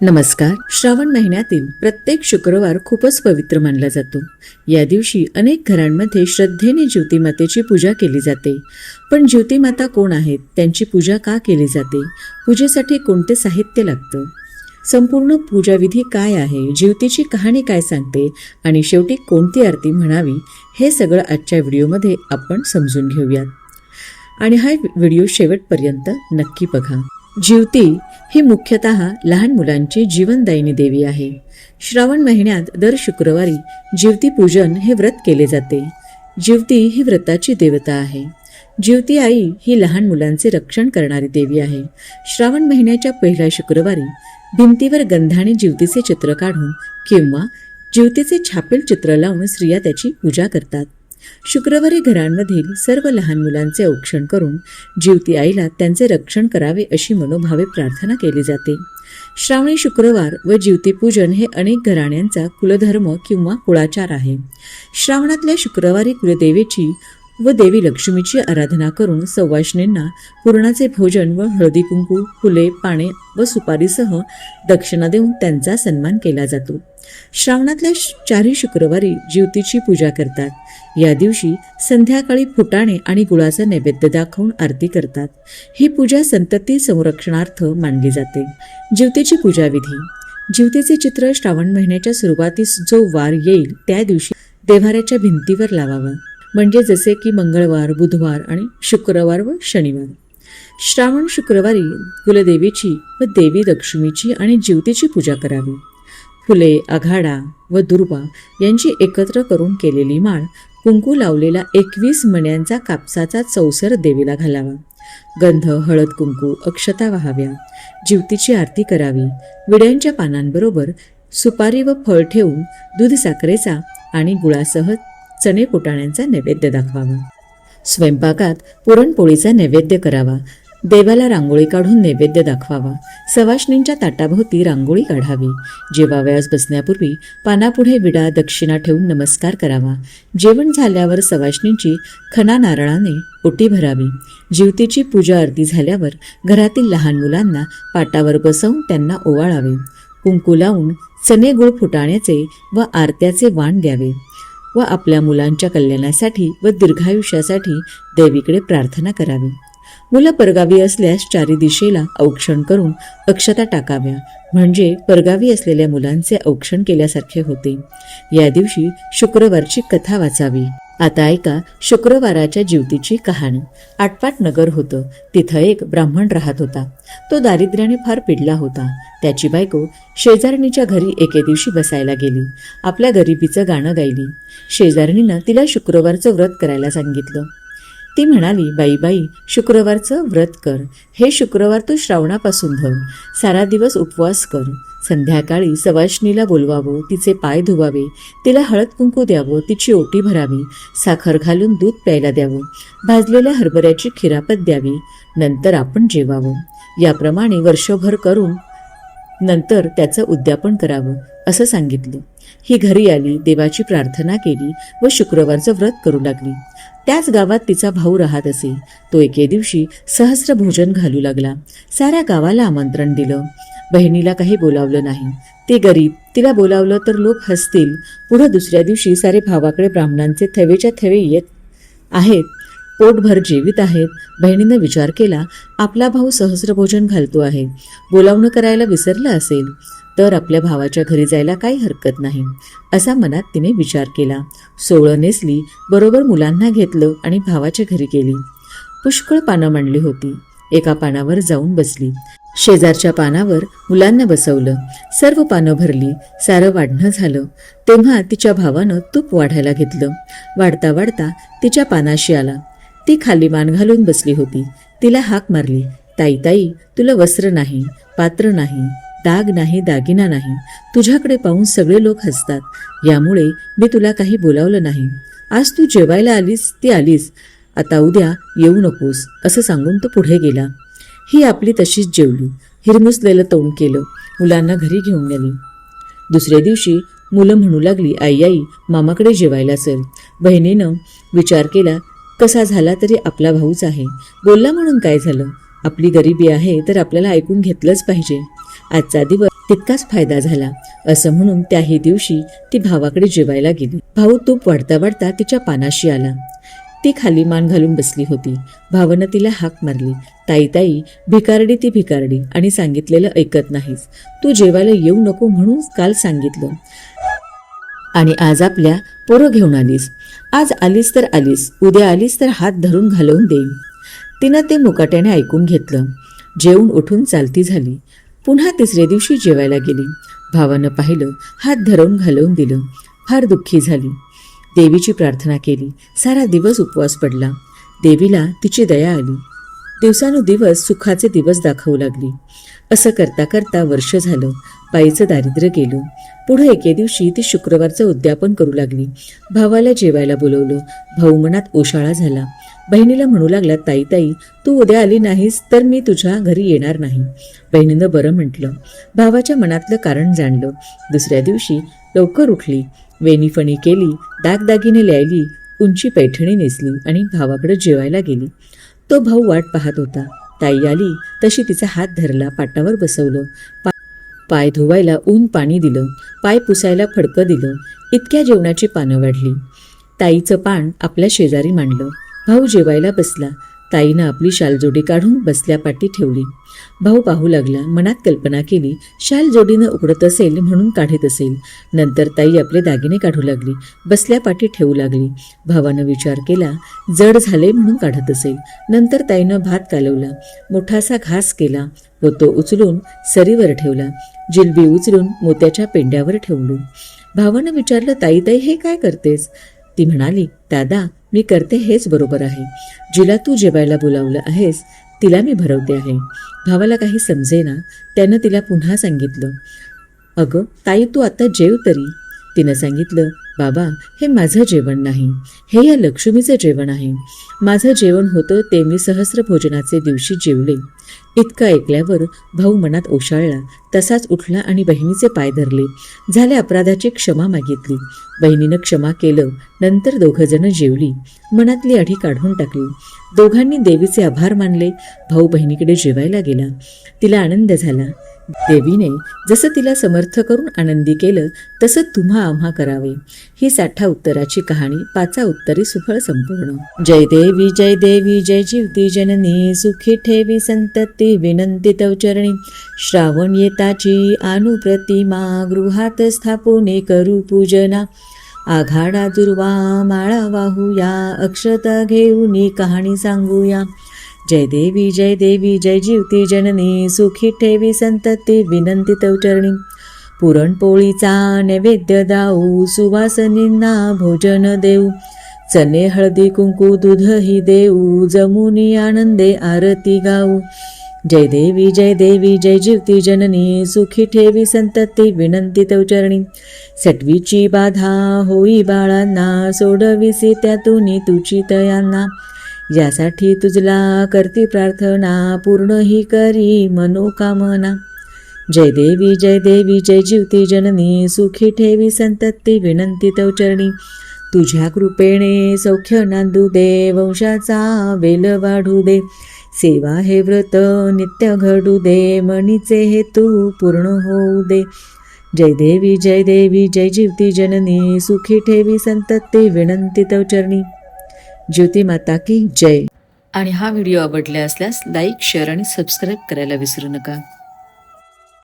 नमस्कार. श्रावण महिन्यातील प्रत्येक शुक्रवार खूपच पवित्र मानला जातो. या दिवशी अनेक घरांमध्ये श्रद्धेने ज्योतिमातेची पूजा केली जाते. पण ज्योतिमाता कोण आहेत, त्यांची पूजा का केली जाते, पूजेसाठी कोणते साहित्य लागतं, संपूर्ण पूजाविधी काय आहे, ज्योतीची कहाणी काय सांगते आणि शेवटी कोणती आरती म्हणावी, हे सगळं आजच्या व्हिडिओमध्ये आपण समजून घेऊयात. आणि हा व्हिडिओ शेवटपर्यंत नक्की बघा. ज्योती ही मुख्यतः लहान मुलांची जीवनदायिनी देवी आहे. श्रावण महिन्यात दर शुक्रवारी ज्योती पूजन हे व्रत केले जाते. ज्योती ही व्रताची देवता आहे. ज्योती आई ही लहान मुलांचे रक्षण करणारी देवी आहे. श्रावण महिन्याच्या पहिल्या शुक्रवारी भिंतीवर गंधाने ज्योतीचे चित्र काढून किंवा ज्योतीचे छापील चित्र लावून स्त्रिया त्याची पूजा करतात. शुक्रवारी घरांमधील सर्व लहान मुलांचे औक्षण करून ज्योती आईला त्यांचे रक्षण करावे अशी मनोभावे प्रार्थना केली जाते. श्रावणी शुक्रवार व ज्योतिपूजन हे अनेक घराण्यांचा कुलधर्म किंवा कुळाचार आहे. श्रावणातल्या शुक्रवारी कुलदेवीची व देवी लक्ष्मीची आराधना करून सवाष्णींना पुरणाचे भोजन व हळदी कुंकू, फुले, पाने व सुपारीसह दक्षिणा देऊन त्यांचा सन्मान केला जातो. श्रावणातल्या 4 शुक्रवारी ज्योतीची पूजा करतात. या दिवशी संध्याकाळी फुटाणे आणि गुळाचा नैवेद्य दाखवून आरती करतात. ही पूजा संतती संरक्षणार्थ मानली जाते. ज्योतीची पूजाविधी. ज्योतीचे चित्र श्रावण महिन्याच्या सुरुवातीस जो वार येईल त्या दिवशी देव्हाऱ्याच्या भिंतीवर लावावा, म्हणजे जसे की मंगळवार, बुधवार आणि शुक्रवार व शनिवार. श्रावण शुक्रवारी कुलदेवीची व देवी लक्ष्मीची आणि ज्योतीची पूजा करावी. फुले, आघाडा व दुर्वा यांची एकत्र करून केलेली माळ, कुंकू लावलेला 21 मण्यांचा कापसाचा चौसर देवीला घालावा. गंध, हळद, कुंकू, अक्षता वाहाव्या. ज्योतीची आरती करावी. विड्यांच्या पानांबरोबर सुपारी व फळ ठेवून दूध साखरेचा आणि गुळासह चणे फुटाण्यांचा नैवेद्य दाखवावा. स्वयंपाकात पुरणपोळीचा नैवेद्य करावा. देवाला रांगोळी काढून नैवेद्य दाखवावा. सवाष्णींच्या ताटाभोवती रांगोळी काढावी. जेवावयास बसण्यापूर्वी पानापुढे विडा दक्षिणा ठेवून नमस्कार करावा. जेवण झाल्यावर सवाष्णींची खणा नारळाने ओटी भरावी. ज्योतीची पूजा आरती झाल्यावर घरातील लहान मुलांना पाटावर बसवून त्यांना ओवाळावे. कुंकू लावून चणे गुळ फुटाण्याचे व आरत्याचे वाण द्यावे व आपल्या मुलांच्या कल्याणासाठी व दीर्घायुष्यासाठी देवीकडे प्रार्थना करावी. मुलं परगावी असल्यास 4 दिशेला औक्षण करून अक्षता टाकाव्या, म्हणजे परगावी असलेल्या मुलांचे औक्षण केल्यासारखे होते. या दिवशी शुक्रवारची कथा वाचावी. आता ऐका शुक्रवाराच्या ज्योतीची कहाणी. आटपाट नगर होतं. तिथं एक ब्राह्मण राहत होता. तो दारिद्र्याने फार पिडला होता. त्याची बायको शेजारणीच्या घरी एके दिवशी बसायला गेली. आपल्या गरिबीचं गाणं गायली. शेजारणीनं तिला शुक्रवारचं व्रत करायला सांगितलं. ती म्हणाली, बाई शुक्रवारचं व्रत कर. हे शुक्रवार तू श्रावणापासून धर. सारा दिवस उपवास कर. संध्याकाळी सवाष्णीला बोलवावं, तिचे पाय धुवावे, तिला हळद कुंकू द्यावं, तिची ओटी भरावी, साखर घालून दूध प्यायला द्यावं, भाजलेल्या हरभऱ्याची खिरापत द्यावी, नंतर आपण जेवावं. याप्रमाणे वर्षभर करून नंतर त्याचं उद्यापन करावं असं सांगितलं. ही घरी आली, देवाची प्रार्थना केली व शुक्रवारचं व्रत करू लागली. त्याच गावात तिचा भाऊ राहत असे. तो एके दिवशी सहस्र भोजन घालू लागला. साऱ्या गावाला आमंत्रण दिलं. बहिणीला काही बोलावलं नाही. ती गरीब, तिला बोलावलं तर लोक हसतील. पुढं दुसऱ्या दिवशी सारे भावाकडे ब्राह्मणांचे थवेच्या थवे येत आहेत, पोटभर जेवित आहेत. बहिणीनं विचार केला, आपला भाऊ सहस्र भोजन घालतो आहे, बोलावणं करायला विसरला असेल तर आपल्या भावाच्या घरी जायला काही हरकत नाही, असा मनात तिने विचार केला. सोवळं नेसली, बरोबर मुलांना घेतलं आणि भावाच्या घरी गेली. पुष्कळ पानं मांडली होती. एका पानावर जाऊन बसली. शेजारच्या पानावर मुलांना बसवलं. सर्व पानं भरली. सारं वाढणं झालं. तेव्हा तिच्या भावानं तूप वाढायला घेतलं. वाढता वाढता तिच्या पानाशी आला. ती खाली मान घालून बसली होती. तिला हाक मारली, ताई, तुला वस्त्र नाही, पात्र नाही, दाग नाही, दागिना नाही. तुझ्याकडे पाहून सगळे लोक हसतात. यामुळे मी तुला काही बोलावलं नाही. आज तू जेवायला आलीस ती आलीस, आता उद्या येऊ नकोस, असं सांगून तो पुढे गेला. ही आपली तशीच जेवली. हिरमुसलेलं तोंड केलं. मुलांना घरी घेऊन गेली. दुसऱ्या दिवशी मुलं म्हणू लागली, आई मामाकडे जेवायला चल. बहिणीनं विचार केला, कसा झाला तरी आपला भाऊच आहे, बोलला म्हणून काय झालं. आपली गरिबी आहे तर आपल्याला ऐकून घेतलंच पाहिजे. आजचा दिवस तितकाच फायदा झाला असं म्हणून त्याही दिवशी ती भावाकडे जेवायला गेली. भाऊ तूप वाढता वाढता तिच्या पानाशी आला. ती खाली मान घालून बसली होती. भावानं तिला हाक मारली, ताई ताई, भिकारडी ती भिकारडी आणि सांगितलेलं ऐकत नाहीस. तू जेवायला येऊ नको म्हणून काल सांगितलं आणि आज आपल्या पोरं घेऊन आलीस. आज आलीस तर आलीस, उद्या आलीस तर हात धरून घालवून देईन. तिनं ते मुकाट्याने ऐकून घेतलं. जेवून उठून चालती झाली. पुन्हा तिसऱ्या दिवशी जेवायला गेली. भावानं पाहिलं, हात धरून घालवून दिलं. फार दुःखी झाली. देवीची प्रार्थना केली. सारा दिवस उपवास पडला. देवीला तिची दया आली. दिवसानुदिवस सुखाचे दिवस दाखवू लागली. असं करता करता वर्ष झालं. बाईचं दारिद्र्य गेलं. पुढे एके दिवशी ती शुक्रवारचं उद्यापन करू लागली. भावाला जेवायला बोलवलं. भाऊ मनात ओशाळा झाला. बहिणीला म्हणू लागला, ताई ताई, तू उद्या आली नाहीस तर मी तुझ्या घरी येणार नाही. बहिणीनं बरं म्हटलं. भावाच्या मनातलं कारण जाणलं. दुसऱ्या दिवशी लवकर उठली, वेणीफणी केली, दागदागिने लायली, उंची पैठणी नेसली आणि भावाकडे जेवायला गेली. तो भाऊ वाट पाहत होता. ताई आली तशी तिचा हात धरला, पाटावर बसवलं, पाय धुवायला ऊन पाणी दिलं, पाय पुसायला फडकं दिलं. इतक्या जेवणाची पानं वाढली. ताईचं पान आपल्या शेजारी मांडलं. भाऊ जेवायला बसला. ताईनं आपली शालजोडी काढून बसल्या पाठी ठेवली. भाऊ पाहू लागला. मनात कल्पना केली, शाल जोडीनं उघडत असेल म्हणून काढत असेल. नंतर ताई आपले दागिने काढू लागली, बसल्या पाठी ठेवू लागली. भावानं विचार केला, जड झाले म्हणून काढत असेल. नंतर ताईनं भात कालवला, मोठासा घास केला व तो उचलून सरीवर ठेवला. जिलबी उचलून मोत्याच्या पेंड्यावर ठेवली. भावानं विचारलं, ताई ताई, हे काय करतेस? ती म्हणाली, दादा, मी करते हेच बरोबर आहे. जिला तू जेवायला बोलावलं आहेस तिला मी भरवते आहे. भावाला काही समजेना. त्यानं तिला पुन्हा सांगितलं, अगं ताई, तू आता जेव तरी. तिनं सांगितलं, बाबा, हे माझं जेवण नाही, हे या लक्ष्मीचं जेवण आहे. माझं जेवण होतं ते मी सहस्र भोजनाचे दिवशी जेवले. इतकं ऐकल्यावर भाऊ मनात ओशाळला. तसाच उठला आणि बहिणीचे पाय धरले. झाल्या अपराधाची क्षमा मागितली. बहिणीनं क्षमा केलं. नंतर दोघंजणं जेवली. मनातली अढी काढून टाकली. दोघांनी देवीचे आभार मानले. भाऊ बहिणीकडे जेवायला गेला. तिला आनंद झाला. देवीने जसं तिला समर्थ करून आनंदी केलं तसं तुम्हा आम्हा करावे. ही 60 उत्तराची कहाणी 5 उत्तरी सुफळ संपूर्ण. जय देवी जय देवी जय जीवती जननी, सुखी ठेवी संतती विनंती तव चरणी. श्रावण येताची अनुप्रतिमा, गृहात स्थापुने करू पूजना. आघाडा दुर्वा माळा वाहूया, अक्षता घेऊन कहाणी सांगूया. जय देवी जय जीवती जननी, सुखी ठेवी संतती विनंती तव चरणी. पुरणपोळीचा नैवेद्य दाऊ, सुवासनींना भोजन देऊ. चणे हळदी कुंकू दूधही देऊ, जमुनी आनंदे आरती गाऊ. जय देवी जय जीवती जननी, सुखी ठेवी संतती विनंती तव चरणी. सटवीची बाधा होई बाळांना, सोडविसी त्यातून तुची तयांना. यासाठी तुझला करती प्रार्थना, पूर्ण ही करी मनोकामना. जय देवी जय जीवती जननी, सुखी ठेवी संतती विनंती तव चरणी. तुझ्या कृपेने सौख्य नांदू दे, वंशाचा वेल वाढू दे. सेवा हे व्रत नित्य घडू दे, मनीचे हेतू पूर्ण होऊ दे. जय देवी जय जीवती जननी, सुखी ठेवी संतती विनंती तव चरणी. ज्योती माता की जय. आणि हा व्हिडिओ आवडला असल्यास लाईक, शेअर आणि सबस्क्राईब करायला विसरू नका.